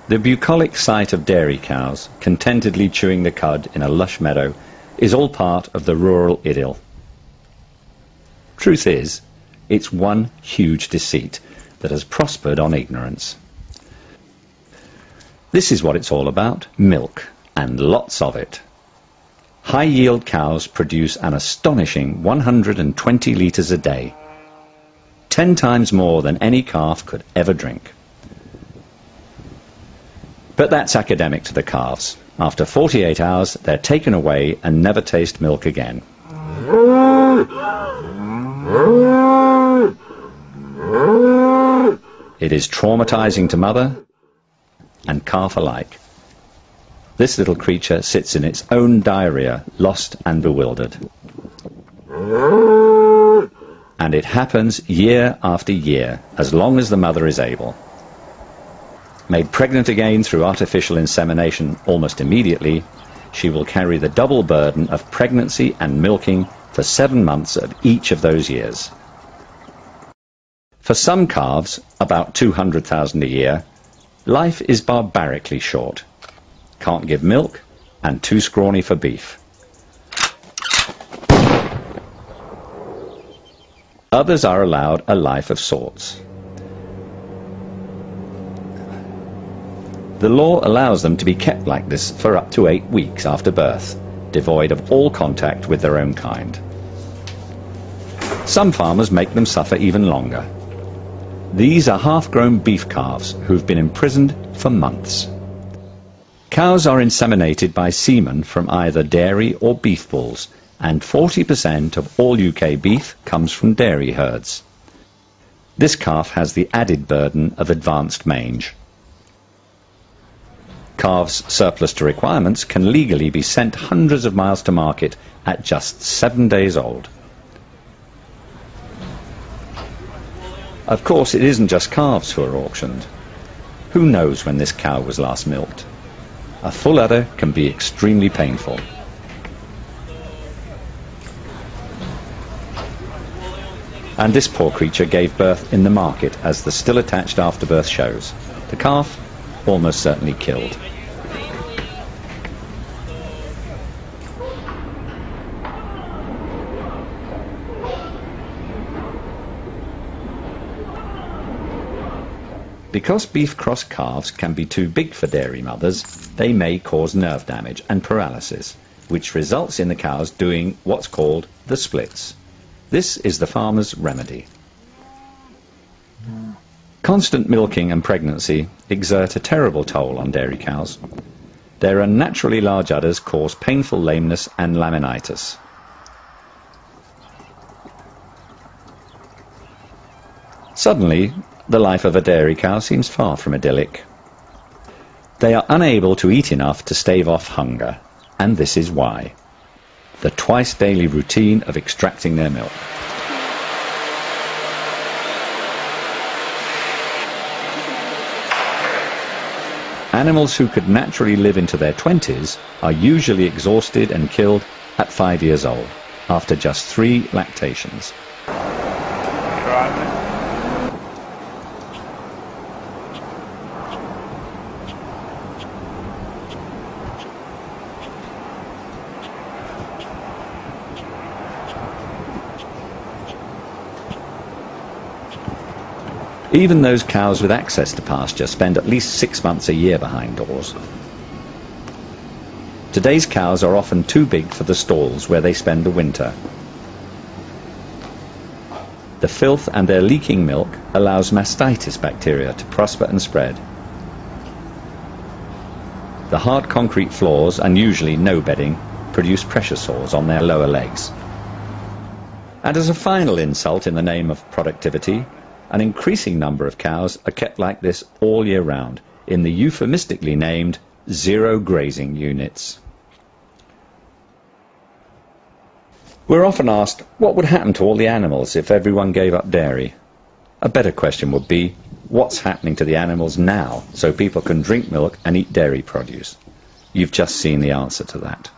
The bucolic sight of dairy cows contentedly chewing the cud in a lush meadow is all part of the rural idyll. Truth is, it's one huge deceit that has prospered on ignorance. This is what it's all about: milk, and lots of it. High-yield cows produce an astonishing 120 litres a day, 10 times more than any calf could ever drink. But that's academic to the calves. After 48 hours, they're taken away and never taste milk again. It is traumatizing to mother and calf alike. This little creature sits in its own diarrhea, lost and bewildered. And it happens year after year, as long as the mother is able. Made pregnant again through artificial insemination almost immediately, she will carry the double burden of pregnancy and milking for 7 months of each of those years. For some calves, about 200,000 a year, life is barbarically short. Can't give milk and too scrawny for beef. Others are allowed a life of sorts. The law allows them to be kept like this for up to 8 weeks after birth, devoid of all contact with their own kind. Some farmers make them suffer even longer. These are half-grown beef calves who've been imprisoned for months. Cows are inseminated by semen from either dairy or beef bulls, and 40% of all UK beef comes from dairy herds. This calf has the added burden of advanced mange. Calves surplus to requirements can legally be sent hundreds of miles to market at just 7 days old. Of course, it isn't just calves who are auctioned. Who knows when this cow was last milked? A full udder can be extremely painful. And this poor creature gave birth in the market, as the still attached afterbirth shows. The calf almost certainly killed. Because beef cross calves can be too big for dairy mothers, they may cause nerve damage and paralysis, which results in the cows doing what's called the splits. This is the farmer's remedy. Constant milking and pregnancy exert a terrible toll on dairy cows. Their unnaturally large udders cause painful lameness and laminitis. Suddenly, the life of a dairy cow seems far from idyllic. They are unable to eat enough to stave off hunger, and this is why. The twice-daily routine of extracting their milk. Animals who could naturally live into their 20s are usually exhausted and killed at 5 years old, after just 3 lactations. Even those cows with access to pasture spend at least 6 months a year behind doors. Today's cows are often too big for the stalls where they spend the winter. The filth and their leaking milk allows mastitis bacteria to prosper and spread. The hard concrete floors, and usually no bedding, produce pressure sores on their lower legs. And as a final insult in the name of productivity, an increasing number of cows are kept like this all year round, in the euphemistically named zero grazing units. We're often asked, what would happen to all the animals if everyone gave up dairy? A better question would be, what's happening to the animals now so people can drink milk and eat dairy produce? You've just seen the answer to that.